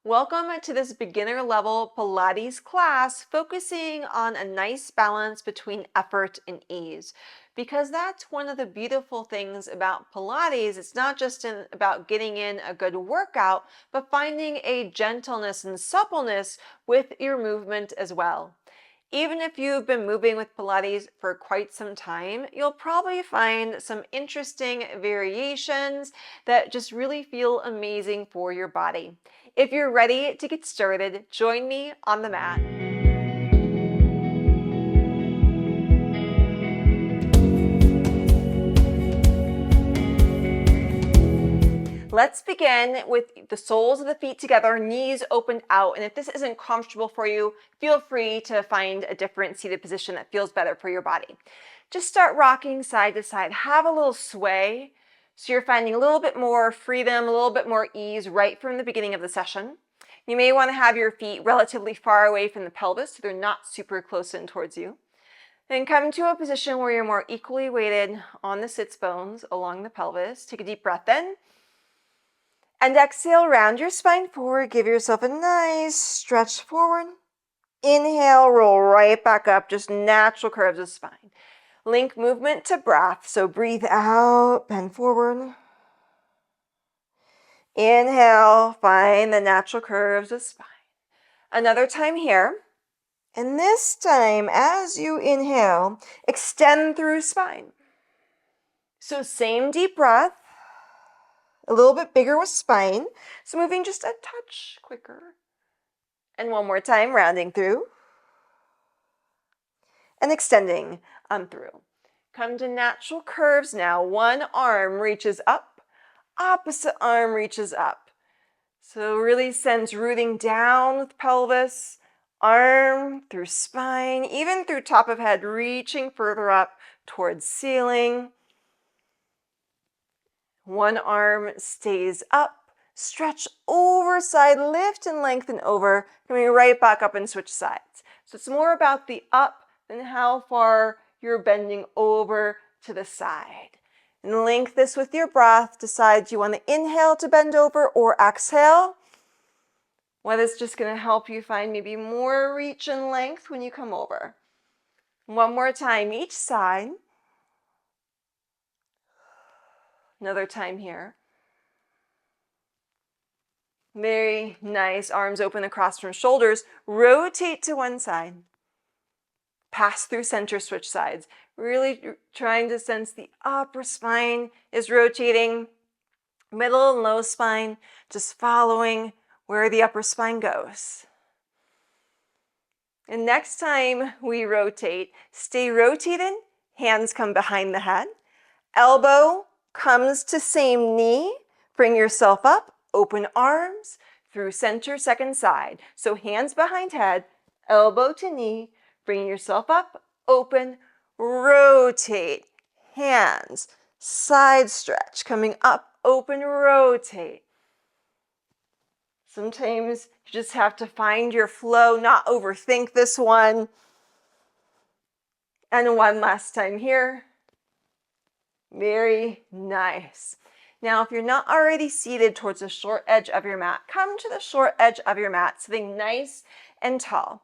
Welcome to this beginner level Pilates class focusing on a nice balance between effort and ease. Because that's one of the beautiful things about Pilates. It's not just about getting in a good workout, but finding a gentleness and suppleness with your movement as well. Even if you've been moving with Pilates for quite some time, you'll probably find some interesting variations that just really feel amazing for your body. If you're ready to get started, join me on the mat. Let's begin with the soles of the feet together, knees opened out. And if this isn't comfortable for you, feel free to find a different seated position that feels better for your body. Just start rocking side to side. Have a little sway so you're finding a little bit more freedom, a little bit more ease right from the beginning of the session. You may want to have your feet relatively far away from the pelvis so they're not super close in towards you. Then come to a position where you're more equally weighted on the sits bones along the pelvis. Take a deep breath in. And exhale, round your spine forward. Give yourself a nice stretch forward. Inhale, roll right back up, just natural curves of spine. Link movement to breath, so breathe out, bend forward. Inhale, find the natural curves of spine. Another time here. And this time, as you inhale, extend through spine. So same deep breath. A little bit bigger with spine, so moving just a touch quicker. And one more time, rounding through. And extending on through. Come to natural curves now. One arm reaches up, opposite arm reaches up. So really sends rooting down with pelvis, arm through spine, even through top of head, reaching further up towards ceiling. One arm stays up, stretch over side, lift and lengthen over, coming right back up and switch sides. So it's more about the up than how far you're bending over to the side. And link this with your breath. Decide do you want to inhale to bend over or exhale. Whether it's just going to help you find maybe more reach and length when you come over. One more time each side. Another time here. Very nice. Arms open across from shoulders. Rotate to one side. Pass through center, switch sides. Really trying to sense the upper spine is rotating. Middle and low spine just following where the upper spine goes. And next time we rotate, stay rotated. Hands come behind the head. Elbow comes to same knee. Bring yourself up. Open arms through center, second side. So hands behind head, elbow to knee. Bring yourself up, open, rotate. Hands, side stretch, coming up, open, rotate. Sometimes you just have to find your flow, not overthink this one. And one last time here. Very nice. Now, if you're not already seated towards the short edge of your mat, come to the short edge of your mat, sitting nice and tall.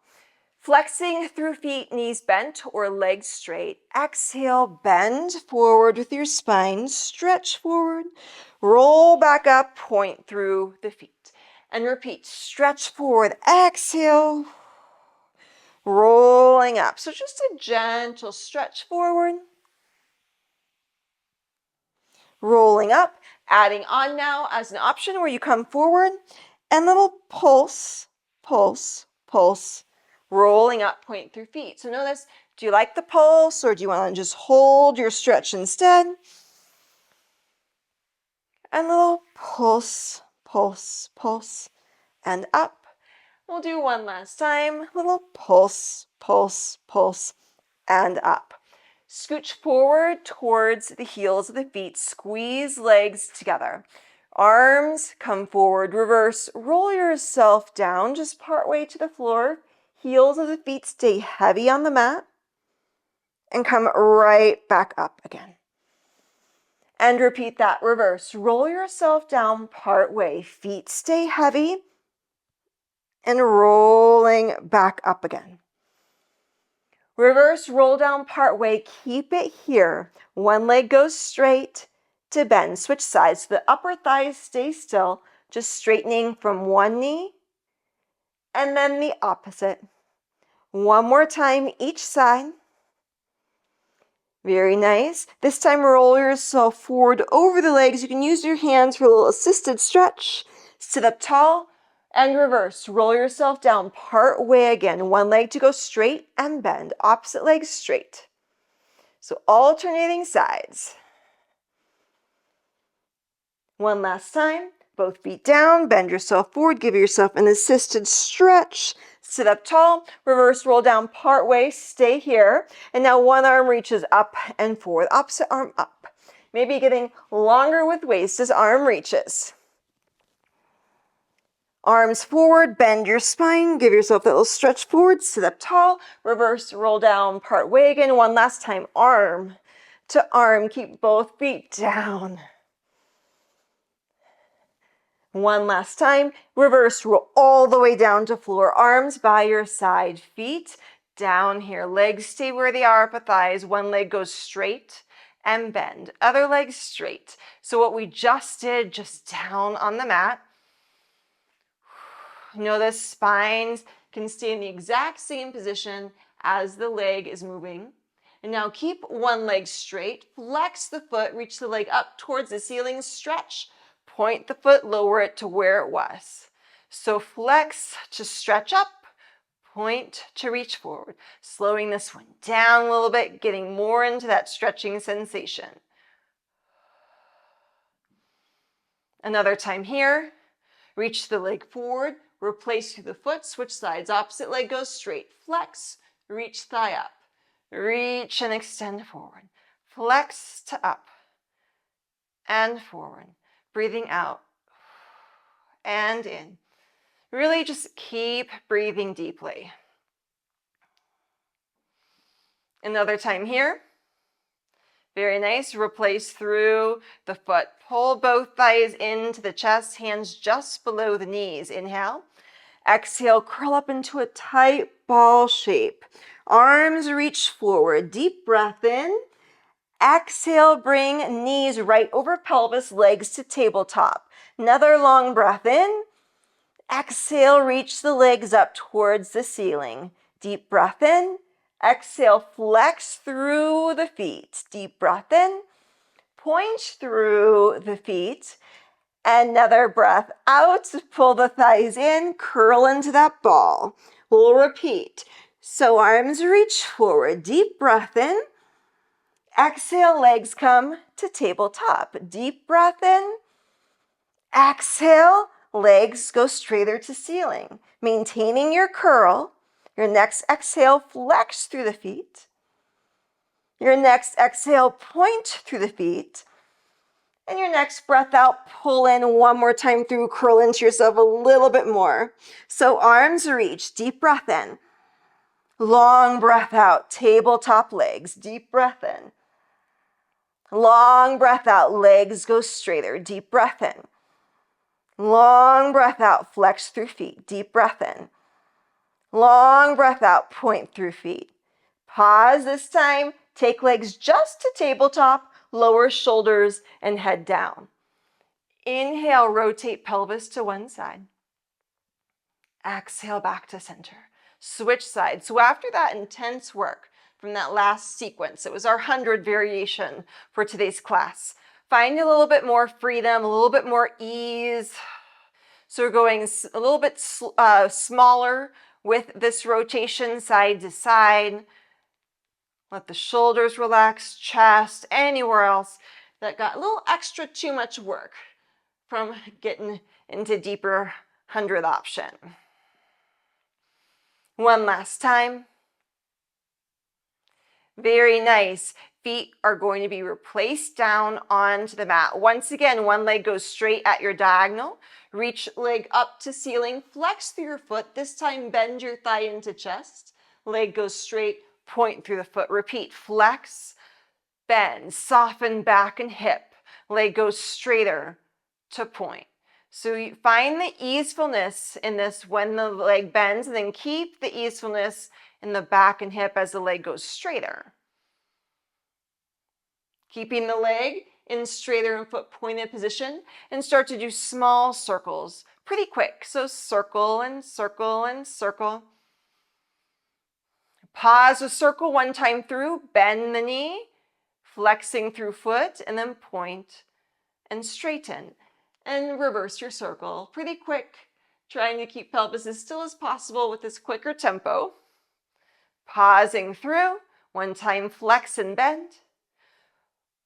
Flexing through feet, knees bent or legs straight. Exhale, bend forward with your spine. Stretch forward. Roll back up, point through the feet. And repeat, stretch forward. Exhale. Rolling up. So just a gentle stretch forward. Rolling up, adding on now as an option where you come forward and little pulse, pulse, pulse, rolling up, point through feet. So notice, do you like the pulse or do you want to just hold your stretch instead? And little pulse, pulse, pulse, and up. We'll do one last time. Little pulse, pulse, pulse, and up. Scooch forward towards the heels of the feet. Squeeze legs together. Arms come forward, reverse. Roll yourself down just partway to the floor. Heels of the feet stay heavy on the mat. And come right back up again. And repeat that, reverse. Roll yourself down partway. Feet stay heavy. and rolling back up again. Reverse roll down part way, keep it here. One leg goes straight to bend, switch sides. So the upper thighs stay still, just straightening from one knee and then the opposite. One more time each side. Very nice. This time roll yourself forward over the legs. You can use your hands for a little assisted stretch. Sit up tall and reverse. Roll yourself down part way again. One leg to go straight and bend. Opposite leg straight. So alternating sides. One last time. Both feet down. Bend yourself forward. Give yourself an assisted stretch. Sit up tall, reverse roll down part way, stay here. And now one arm reaches up and forward, opposite arm up. Maybe getting longer with waist as arm reaches. Arms forward, bend your spine, give yourself that little stretch forward, sit up tall, reverse roll down part way again. One last time, arm to arm, keep both feet down. One last time, reverse roll all the way down to floor, arms by your side, feet down here, legs stay where they are, upper thighs, one leg goes straight and bend, other leg straight. So what we just did, just down on the mat, notice spines can stay in the exact same position as the leg is moving. And now keep one leg straight, flex the foot, reach the leg up towards the ceiling, stretch. Point the foot, lower it to where it was. So flex to stretch up, point to reach forward. Slowing this one down a little bit, getting more into that stretching sensation. Another time here. Reach the leg forward, replace through the foot, switch sides. Opposite leg goes straight. Flex, reach thigh up. Reach and extend forward. Flex to up and forward. Breathing out and in. Really just keep breathing deeply. Another time here. Very nice. Replace through the foot. Pull both thighs into the chest, hands just below the knees. Inhale. Exhale, curl up into a tight ball shape. Arms reach forward. Deep breath in. Exhale, bring knees right over pelvis, legs to tabletop. Another long breath in. Exhale, reach the legs up towards the ceiling. Deep breath in. Exhale, flex through the feet. Deep breath in. Point through the feet. Another breath out. Pull the thighs in. Curl into that ball. We'll repeat. So arms reach forward. Deep breath in. Exhale, legs come to tabletop. Deep breath in. Exhale, legs go straighter to ceiling. Maintaining your curl. Your next exhale, flex through the feet. Your next exhale, point through the feet. And your next breath out, pull in one more time through, curl into yourself a little bit more. So arms reach, deep breath in. Long breath out, tabletop legs, deep breath in. Long breath out, legs go straighter, deep breath in. Long breath out, flex through feet, deep breath in. Long breath out, point through feet. Pause this time, take legs just to tabletop, lower shoulders and head down. Inhale, rotate pelvis to one side. Exhale, back to center. Switch sides. So after that intense work from that last sequence, it was our 100 variation for today's class. Find a little bit more freedom, a little bit more ease. So we're going a little bit smaller with this rotation side to side. Let the shoulders relax, chest, anywhere else that got a little extra too much work from getting into deeper 100 option. One last time. Very nice. Feet are going to be replaced down onto the mat. Once again, one leg goes straight at your diagonal. Reach leg up to ceiling. Flex through your foot. This time, bend your thigh into chest. Leg goes straight. Point through the foot. Repeat. Flex, bend, soften back and hip. Leg goes straighter to point. So you find the easefulness in this when the leg bends, and then keep the easefulness in the back and hip as the leg goes straighter. Keeping the leg in straighter and foot pointed position, and start to do small circles pretty quick. So circle and circle and circle. Pause a circle one time through, bend the knee, flexing through foot, and then point and straighten. And reverse your circle pretty quick, trying to keep pelvis as still as possible with this quicker tempo. Pausing through, one time flex and bend.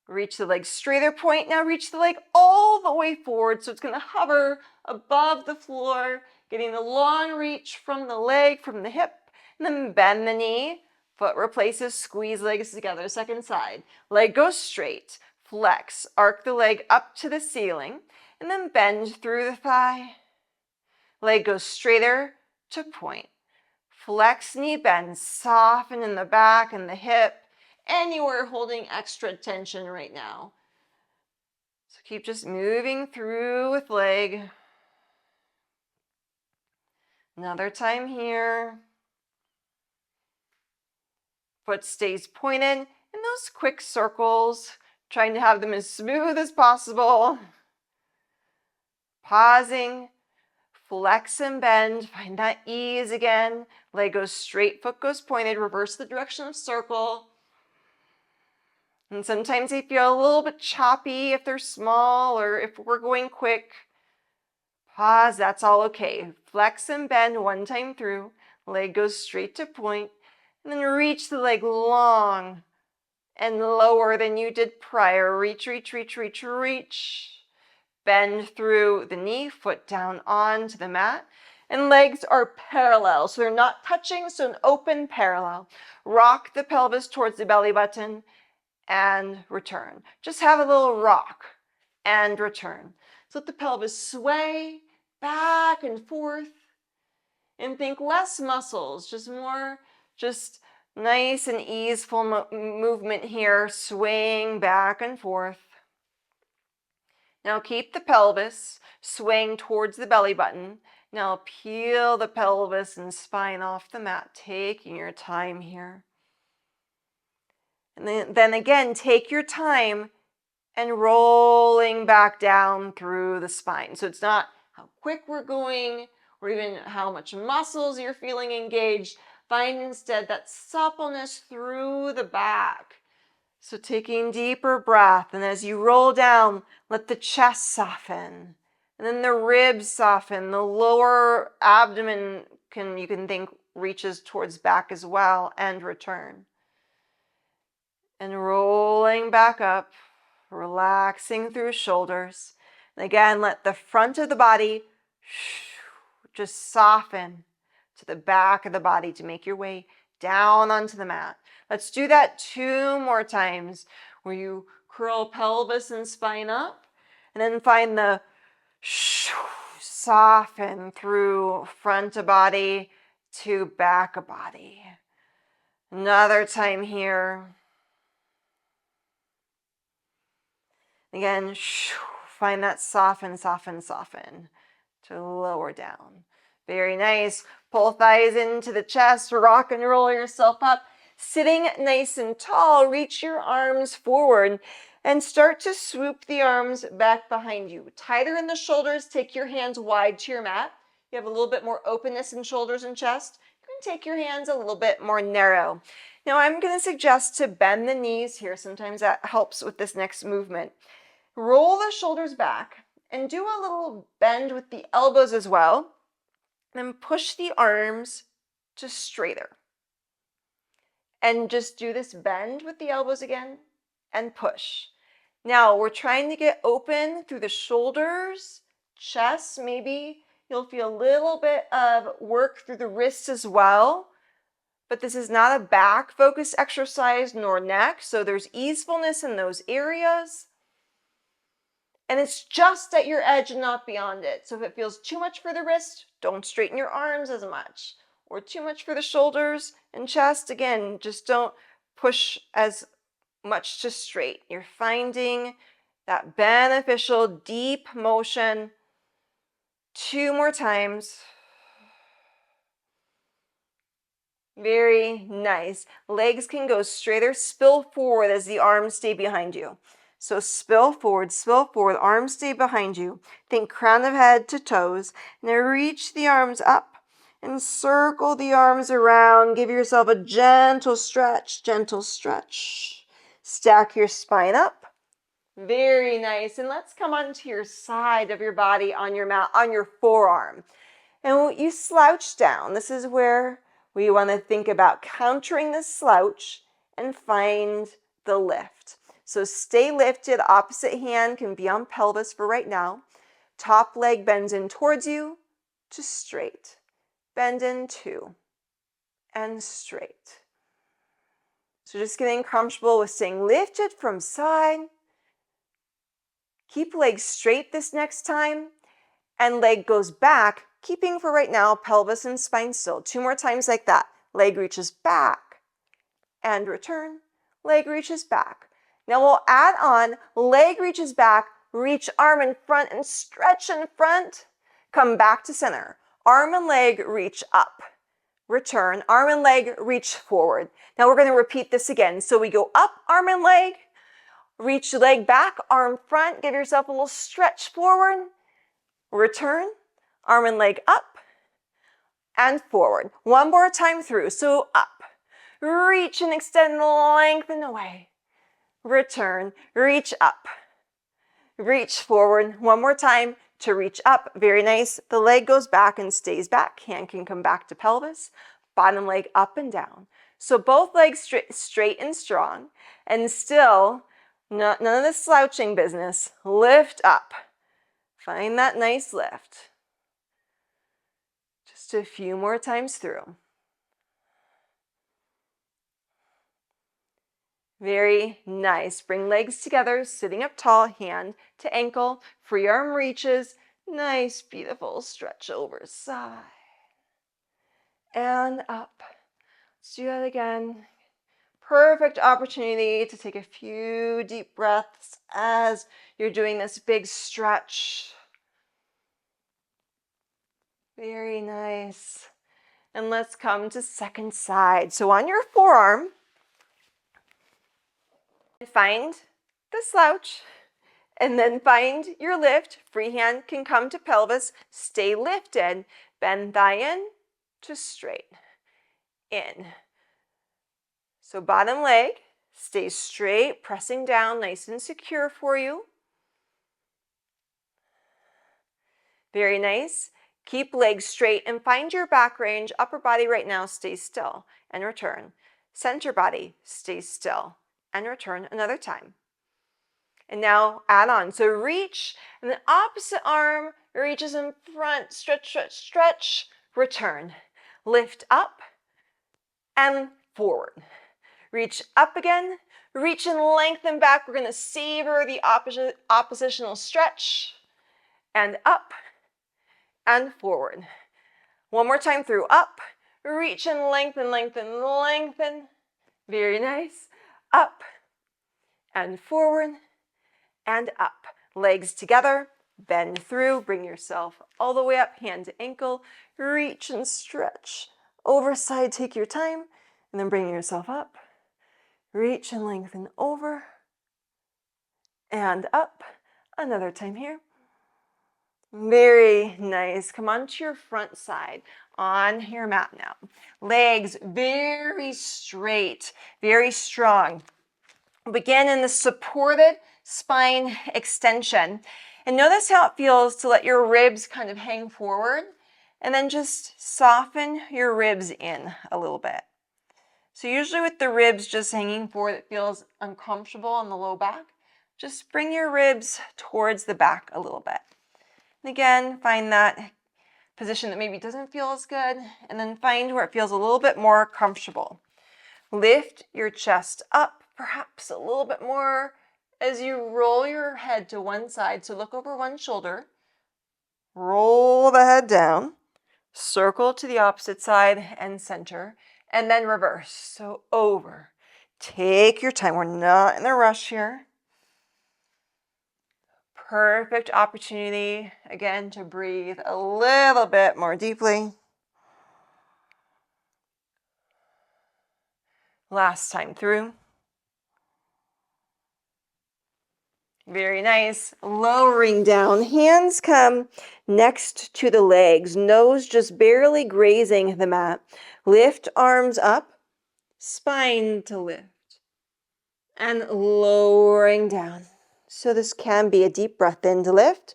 Reach the leg straighter point. Now reach the leg all the way forward, so it's going to hover above the floor, getting a long reach from the leg, from the hip, and then bend the knee. Foot replaces, squeeze legs together, second side. Leg goes straight, flex, arc the leg up to the ceiling, and then bend through the thigh. Leg goes straighter to point. Flex, knee bend, soften in the back and the hip. Anywhere holding extra tension right now. So keep just moving through with leg. Another time here. Foot stays pointed in those quick circles, trying to have them as smooth as possible. Pausing, flex and bend, find that ease again. Leg goes straight, foot goes pointed, reverse the direction of circle. And sometimes they feel a little bit choppy if they're small or if we're going quick. Pause, that's all okay. Flex and bend one time through. Leg goes straight to point. And then reach the leg long and lower than you did prior. Reach, reach, reach, reach, reach. Bend through the knee, foot down onto the mat. And legs are parallel, so they're not touching, so an open parallel. Rock the pelvis towards the belly button and return. Just have a little rock and return. So let the pelvis sway back and forth, and think less muscles, just more, just nice and easeful movement here, swaying back and forth. Now keep the pelvis swaying towards the belly button. Now peel the pelvis and spine off the mat, taking your time here. And then again, take your time and rolling back down through the spine. So it's not how quick we're going or even how much muscles you're feeling engaged. Find instead that suppleness through the back. So taking deeper breath, and as you roll down, let the chest soften. And then the ribs soften. The lower abdomen you can think reaches towards back as well, and return. And rolling back up, relaxing through shoulders. And again, let the front of the body just soften to the back of the body to make your way down onto the mat. Let's do that 2 more times, where you curl pelvis and spine up, and then find the soften through front of body to back of body. Another time here. Again, find that soften, soften, soften to lower down. Very nice. Pull thighs into the chest, rock and roll yourself up. Sitting nice and tall, reach your arms forward and start to swoop the arms back behind you. Tighter in the shoulders, take your hands wide to your mat. You have a little bit more openness in shoulders and chest. You can take your hands a little bit more narrow. Now I'm going to suggest to bend the knees here. Sometimes that helps with this next movement. Roll the shoulders back and do a little bend with the elbows as well. Then push the arms to straighter. And just do this bend with the elbows again and push. Now we're trying to get open through the shoulders, chest, maybe you'll feel a little bit of work through the wrists as well. But this is not a back focused exercise nor neck, so there's easefulness in those areas. And it's just at your edge and not beyond it. So if it feels too much for the wrist, don't straighten your arms as much. Or too much for the shoulders and chest, again, just don't push as much to straight. You're finding that beneficial deep motion 2 more times. Very nice. Legs can go straight or spill forward as the arms stay behind you. So spill forward, arms stay behind you. Think crown of head to toes. Now reach the arms up and circle the arms around. Give yourself a gentle stretch, gentle stretch. Stack your spine up. Very nice. And let's come onto your side of your body on your mat, on your forearm. And you slouch down. This is where we want to think about countering the slouch and find the lift. So stay lifted. Opposite hand can be on pelvis for right now. Top leg bends in towards you to straight. Bend in 2 and straight. So just getting comfortable with staying lifted from side. Keep legs straight this next time. And leg goes back, keeping for right now pelvis and spine still. 2 more times like that. Leg reaches back and return. Leg reaches back. Now we'll add on leg reaches back, reach arm in front and stretch in front. Come back to center. Arm and leg reach up. Return. Arm and leg reach forward. Now we're going to repeat this again. So we go up, arm and leg, reach leg back, arm front. Give yourself a little stretch forward. Return, arm and leg up and forward. 1 more time through. So up, reach and extend, lengthen away. Return, reach up, reach forward. 1 more time to reach up. Very nice. The leg goes back and stays back. Hand can come back to pelvis. Bottom leg up and down. So both legs straight and strong. And still, none of the slouching business. Lift up. Find that nice lift. Just a few more times through. Very nice. Bring legs together, sitting up tall, hand to ankle, free arm reaches. Nice, beautiful stretch over side. And up. Let's do that again. Perfect opportunity to take a few deep breaths as you're doing this big stretch. Very nice. And let's come to second side. So on your forearm, find the slouch and then find your lift. Free hand can come to pelvis. Stay lifted. Bend thigh in to straight. In. So bottom leg stays straight, pressing down, nice and secure for you. Very nice. Keep legs straight and find your back range. Upper body right now stays still and return. Center body stays still and return another time. And now add on. So reach, and the opposite arm reaches in front. Stretch, stretch, stretch. Return. Lift up and forward. Reach up again. Reach and lengthen back. We're going to savor the oppositional stretch. And up and forward. 1 more time through. Up. Reach and lengthen, lengthen, lengthen. Very nice. Up and forward and up. Legs together. Bend through. Bring yourself all the way up. Hand to ankle. Reach and stretch. Over side. Take your time. And then bring yourself up. Reach and lengthen over and up. Another time here. Very nice. Come on to your front side on your mat now. Legs very straight, very strong. Begin in the supported spine extension. And notice how it feels to let your ribs kind of hang forward. And then just soften your ribs in a little bit. So usually with the ribs just hanging forward, it feels uncomfortable on the low back. Just bring your ribs towards the back a little bit. And again, find that position that maybe doesn't feel as good, and then find where it feels a little bit more comfortable. Lift your chest up, perhaps a little bit more as you roll your head to one side. So look over one shoulder, roll the head down, circle to the opposite side and center. And then reverse. So over. Take your time. We're not in a rush here. Perfect opportunity, again, to breathe a little bit more deeply. Last time through. Very nice. Lowering down. Hands come next to the legs. Nose just barely grazing the mat. Lift arms up. Spine to lift. And lowering down. So this can be a deep breath in to lift.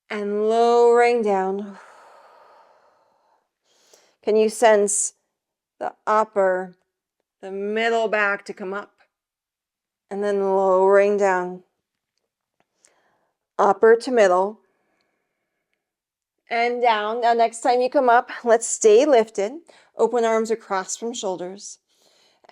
And lowering down. Can you sense the upper, the middle back to come up? And then lowering down. Upper to middle. And down. Now next time you come up, let's stay lifted. Open arms across from shoulders.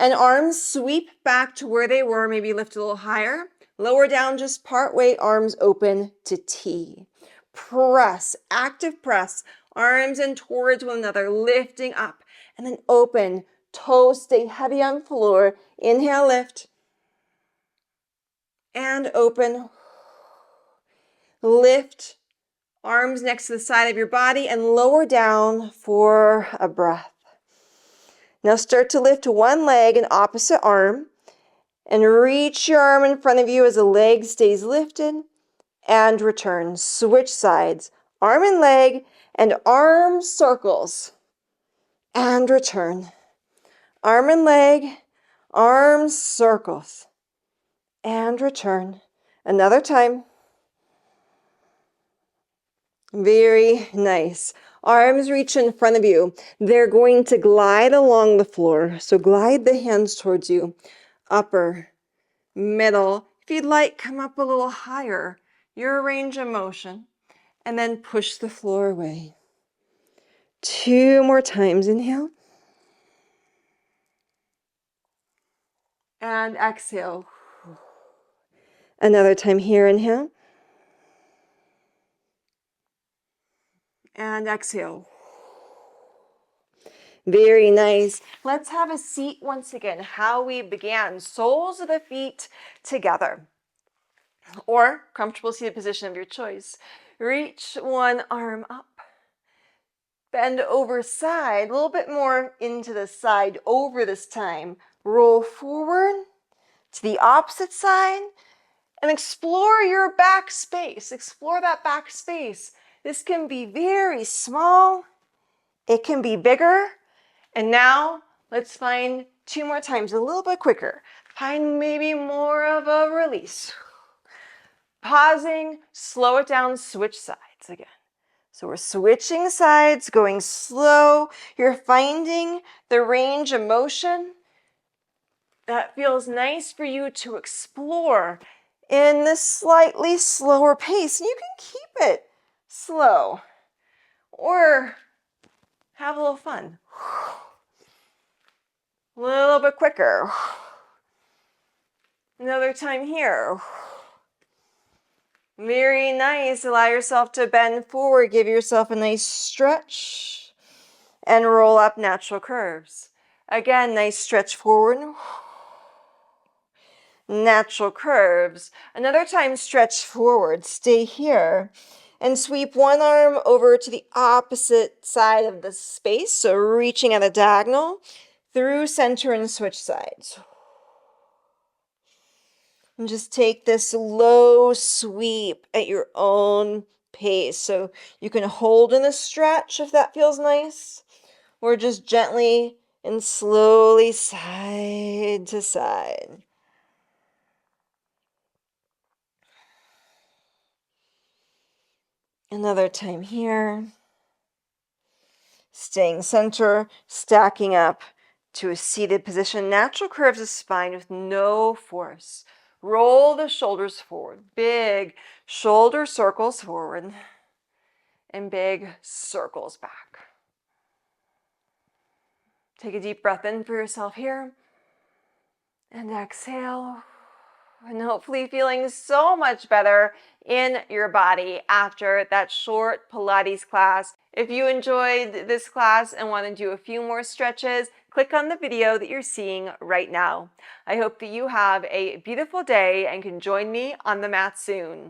And arms sweep back to where they were. Maybe lift a little higher. Lower down just part way, arms open to T. Press, active press. Arms in towards one another, lifting up. And then open. Toes stay heavy on floor. Inhale, lift. And open. Lift. Arms next to the side of your body and lower down for a breath. Now start to lift one leg and opposite arm and reach your arm in front of you as the leg stays lifted and return. Switch sides. Arm and leg and arm circles and return. Arm and leg, arm circles and return. Another time. Very nice. Arms reach in front of you. They're going to glide along the floor. So glide the hands towards you. Upper, middle. If you'd like, come up a little higher. Your range of motion. And then push the floor away. 2 more times. Inhale. And exhale. Another time here. Inhale. And exhale. Very nice. Let's have a seat once again. How we began. Soles of the feet together. Or comfortable seated position of your choice. Reach one arm up. Bend over side. A little bit more into the side over this time. Roll forward to the opposite side. And explore your back space. Explore that back space. This can be very small. It can be bigger. And now let's find 2 more times, a little bit quicker. Find maybe more of a release. Pausing, slow it down, switch sides again. So we're switching sides, going slow. You're finding the range of motion that feels nice for you to explore in this slightly slower pace. And you can keep it slow or have a little fun. A little bit quicker. Another time here. Very nice. Allow yourself to bend forward. Give yourself a nice stretch and roll up natural curves. Again, nice stretch forward. Natural curves. Another time, stretch forward. Stay here. And sweep one arm over to the opposite side of the space. So reaching at a diagonal through center and switch sides. And just take this low sweep at your own pace. So you can hold in a stretch if that feels nice. Or just gently and slowly side to side. Another time here. Staying center, stacking up to a seated position. Natural curves of spine with no force. Roll the shoulders forward. Big shoulder circles forward. And big circles back. Take a deep breath in for yourself here. And exhale. And hopefully feeling so much better in your body after that short Pilates class. If you enjoyed this class and want to do a few more stretches, click on the video that you're seeing right now. I hope that you have a beautiful day and can join me on the mat soon.